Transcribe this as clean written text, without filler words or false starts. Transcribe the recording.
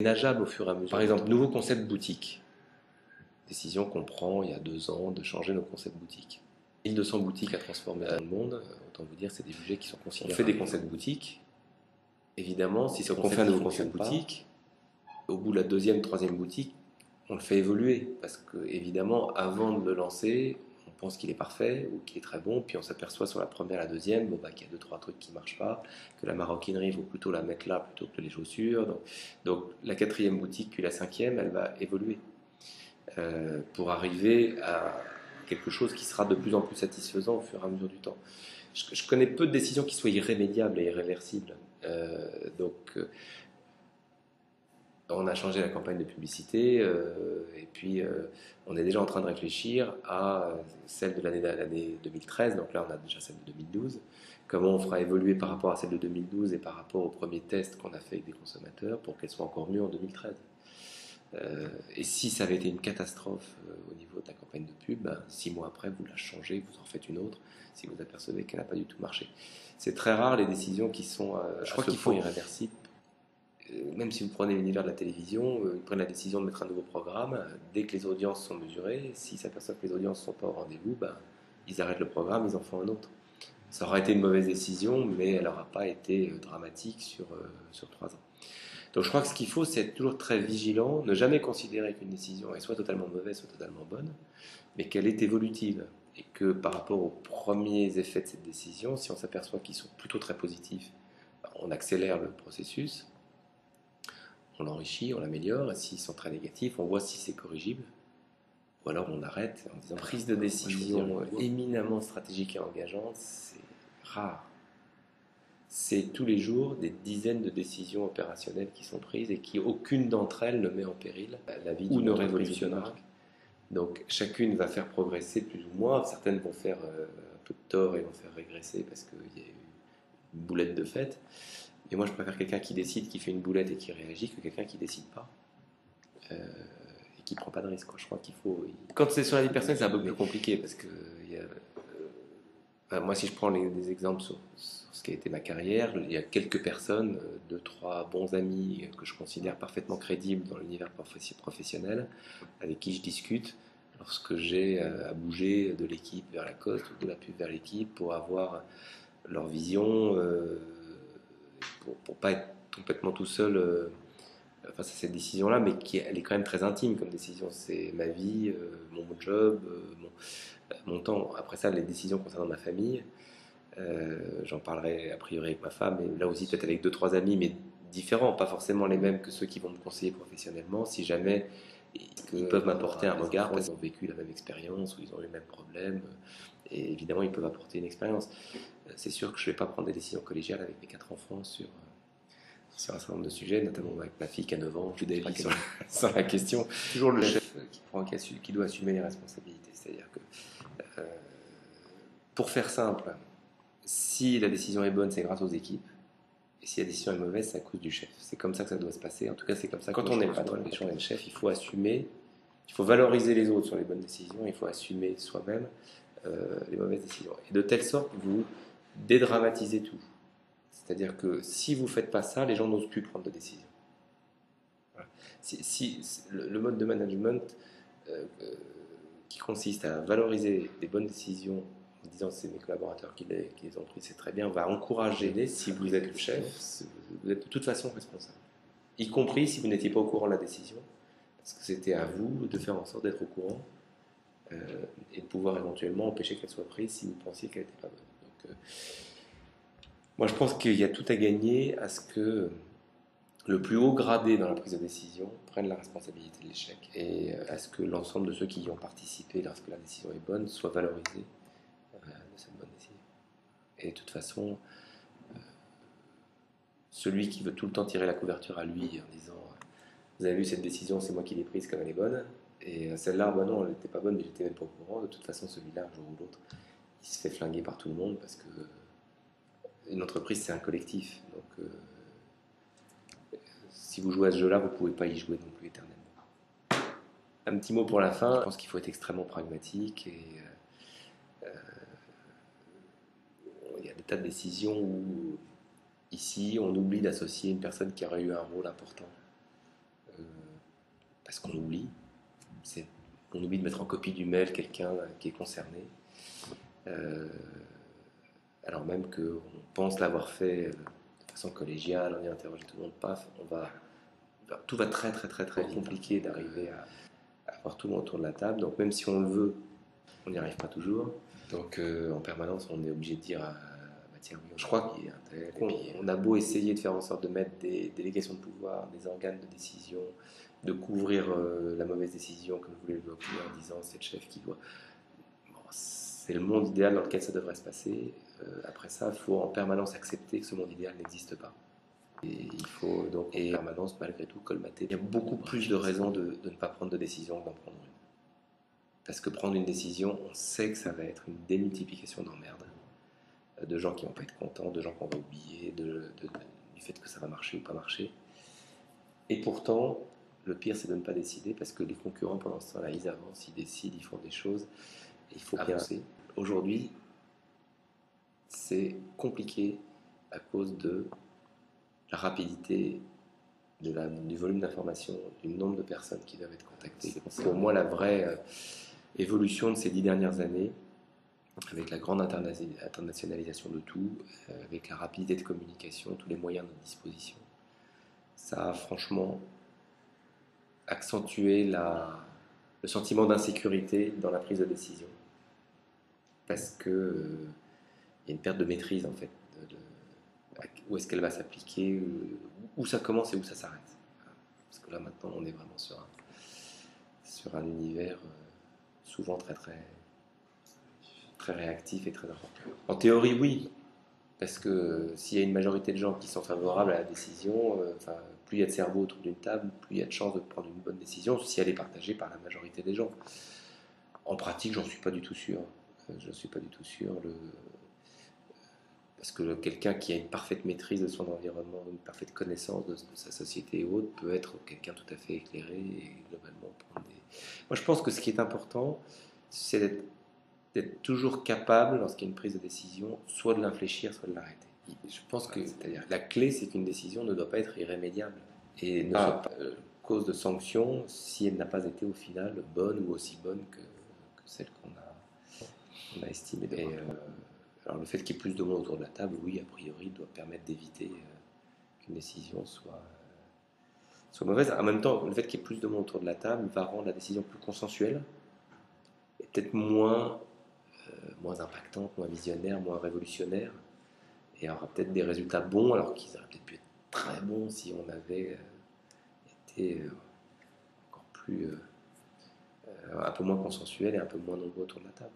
ménageable au fur et à mesure. Par exemple, nouveau concept boutique. Décision qu'on prend il y a 2 ans de changer nos concepts boutiques. 1200 boutiques à transformer dans le monde, autant vous dire que c'est des budgets qui sont considérables. On fait des concepts boutiques, évidemment, si on fait un nouveau concept boutique, au bout de la deuxième, troisième boutique, on le fait évoluer, parce que évidemment, avant de le lancer, on pense qu'il est parfait ou qu'il est très bon, puis on s'aperçoit sur la première, la deuxième, qu'il y a deux, trois trucs qui ne marchent pas, que la maroquinerie, il faut plutôt la mettre là plutôt que les chaussures. Donc la quatrième boutique, puis la cinquième, elle va évoluer pour arriver à quelque chose qui sera de plus en plus satisfaisant au fur et à mesure du temps. Je connais peu de décisions qui soient irrémédiables et irréversibles. On a changé la campagne de publicité et puis on est déjà en train de réfléchir à celle de l'année 2013, donc là on a déjà celle de 2012, comment on fera évoluer par rapport à celle de 2012 et par rapport au premier test qu'on a fait avec des consommateurs pour qu'elle soit encore mieux en 2013. Et si ça avait été une catastrophe au niveau de la campagne de pub, 6 mois après vous la changez, vous en faites une autre si vous apercevez qu'elle n'a pas du tout marché. C'est très rare les décisions qui sont je crois qu'il faut irréversibles. Même si vous prenez l'univers de la télévision, ils prennent la décision de mettre un nouveau programme. Dès que les audiences sont mesurées, s'ils s'aperçoivent que les audiences ne sont pas au rendez-vous, ils arrêtent le programme, ils en font un autre. Ça aura été une mauvaise décision, mais elle n'aura pas été dramatique sur 3 ans. Donc je crois que ce qu'il faut, c'est être toujours très vigilant, ne jamais considérer qu'une décision est soit totalement mauvaise, soit totalement bonne, mais qu'elle est évolutive. Et que par rapport aux premiers effets de cette décision, si on s'aperçoit qu'ils sont plutôt très positifs, on accélère le processus, on l'enrichit, on l'améliore, et s'ils sont très négatifs, on voit si c'est corrigible, ou alors on arrête en disant prise de décision éminemment stratégique et engageante, c'est rare. C'est tous les jours des dizaines de décisions opérationnelles qui sont prises et qui aucune d'entre elles ne met en péril la vie ou ne révolutionne. Donc chacune va faire progresser plus ou moins, certaines vont faire un peu de tort et vont faire régresser parce qu'il y a eu une boulette de fête. Et moi, je préfère quelqu'un qui décide, qui fait une boulette et qui réagit, que quelqu'un qui décide pas et qui prend pas de risque. Je crois qu'il faut. Quand c'est sur la vie personnelle, c'est un peu plus compliqué parce que moi, si je prends des exemples sur ce qui a été ma carrière, il y a quelques personnes, 2, 3 bons amis que je considère parfaitement crédibles dans l'univers professionnel, avec qui je discute lorsque j'ai à bouger de l'équipe vers la Coste ou de la pub vers l'équipe pour avoir leur vision. Pour pas être complètement tout seul face à cette décision-là, mais elle est quand même très intime comme décision. C'est ma vie, mon job, mon temps. Après ça, les décisions concernant ma famille, j'en parlerai a priori avec ma femme, et là aussi peut-être avec 2, 3 amis, mais différents, pas forcément les mêmes que ceux qui vont me conseiller professionnellement, si jamais ils peuvent m'apporter un regard, parce qu'ils ont vécu la même expérience, ou ils ont eu le même problème, et évidemment ils peuvent apporter une expérience. C'est sûr que je ne vais pas prendre des décisions collégiales avec mes 4 enfants sur un certain nombre de sujets, notamment avec ma fille qui a 9 ans, je suis sur la question. Toujours le chef qui doit assumer les responsabilités. C'est-à-dire que, pour faire simple, si la décision est bonne, c'est grâce aux équipes. Et si la décision est mauvaise, c'est à cause du chef. C'est comme ça que ça doit se passer. En tout cas, c'est comme ça. Quand on est patron, on est le chef, il faut assumer, il faut valoriser les autres sur les bonnes décisions, il faut assumer soi-même les mauvaises décisions. Et de telle sorte que vous dédramatisez tout. C'est-à-dire que si vous ne faites pas ça, les gens n'osent plus prendre de décisions. Voilà. Le mode de management qui consiste à valoriser les bonnes décisions en disant c'est mes collaborateurs qui les ont prises, c'est très bien, va encourager, si vous êtes le chef, vous êtes de toute façon responsable. Y compris si vous n'étiez pas au courant de la décision, parce que c'était à vous de faire en sorte d'être au courant et de pouvoir éventuellement empêcher qu'elle soit prise si vous pensiez qu'elle n'était pas bonne. Donc, moi, je pense qu'il y a tout à gagner à ce que le plus haut gradé dans la prise de décision prenne la responsabilité de l'échec et à ce que l'ensemble de ceux qui y ont participé lorsque la décision est bonne soient valorisés de cette bonne décision. Et de toute façon, celui qui veut tout le temps tirer la couverture à lui en disant vous avez vu cette décision, c'est moi qui l'ai prise comme elle est bonne, et celle-là, non, elle n'était pas bonne, mais j'étais même pas au courant. De toute façon, celui-là, un jour ou l'autre, il se fait flinguer par tout le monde parce que une entreprise, c'est un collectif. Donc, si vous jouez à ce jeu-là, vous ne pouvez pas y jouer non plus éternellement. Un petit mot pour la fin. Je pense qu'il faut être extrêmement pragmatique et il y a des tas de décisions où, ici, on oublie d'associer une personne qui aurait eu un rôle important parce qu'on oublie. On oublie de mettre en copie du mail quelqu'un qui est concerné, euh, alors même qu'on pense l'avoir fait de façon collégiale, on y interroge tout le monde, paf, tout va très très très très compliqué d'arriver à avoir tout le monde autour de la table. Donc même si on le veut, on n'y arrive pas toujours. Donc en permanence, on est obligé de dire bah, tiens, oui, je crois qu'il y a un tel. On a beau essayer de faire en sorte de mettre des délégations de pouvoir, des organes de décision, de couvrir la mauvaise décision, comme vous l'évoquiez, en disant c'est le chef qui doit. Bon, c'est le monde idéal dans lequel ça devrait se passer. Après ça, il faut en permanence accepter que ce monde idéal n'existe pas. Et il faut donc en permanence, malgré tout, colmater. Il y a beaucoup plus de raisons de ne pas prendre de décision que d'en prendre une. Parce que prendre une décision, on sait que ça va être une démultiplication d'emmerdes, de gens qui vont pas être contents, de gens qu'on va oublier, du fait que ça va marcher ou pas marcher. Et pourtant, le pire, c'est de ne pas décider, parce que les concurrents, pendant ce temps-là, ils avancent, ils décident, ils font des choses, et il faut bien avancer. Aujourd'hui, c'est compliqué à cause de la rapidité, du volume d'informations, du nombre de personnes qui doivent être contactées. C'est pour moi la vraie évolution de ces 10 dernières années, avec la grande internationalisation de tout, avec la rapidité de communication, tous les moyens à notre disposition. Ça a franchement accentué le sentiment d'insécurité dans la prise de décision. Parce que y a une perte de maîtrise en fait. Où est-ce qu'elle va s'appliquer, où ça commence et où ça s'arrête. Parce que là maintenant on est vraiment sur un univers souvent très très très réactif et très important. En théorie oui, parce que s'il y a une majorité de gens qui sont favorables à la décision, plus il y a de cerveaux autour d'une table, plus il y a de chances de prendre une bonne décision si elle est partagée par la majorité des gens. En pratique, j'en suis pas du tout sûr. Je ne suis pas du tout sûr. Parce que quelqu'un qui a une parfaite maîtrise de son environnement, une parfaite connaissance de sa société et autres, peut être quelqu'un tout à fait éclairé et globalement prendre des... Moi, je pense que ce qui est important, c'est d'être toujours capable, lorsqu'il y a une prise de décision, soit de l'infléchir, soit de l'arrêter. Je pense que la clé, c'est qu'une décision ne doit pas être irrémédiable et ne soit pas cause de sanctions si elle n'a pas été au final bonne ou aussi bonne que celle qu'on a estimée. Alors le fait qu'il y ait plus de monde autour de la table, oui, a priori, doit permettre d'éviter qu'une décision soit mauvaise. En même temps, le fait qu'il y ait plus de monde autour de la table va rendre la décision plus consensuelle et peut-être moins impactante, moins visionnaire, moins révolutionnaire, et aura peut-être des résultats bons, alors qu'ils auraient peut-être pu être très bons si on avait été encore plus, un peu moins consensuel et un peu moins nombreux autour de la table.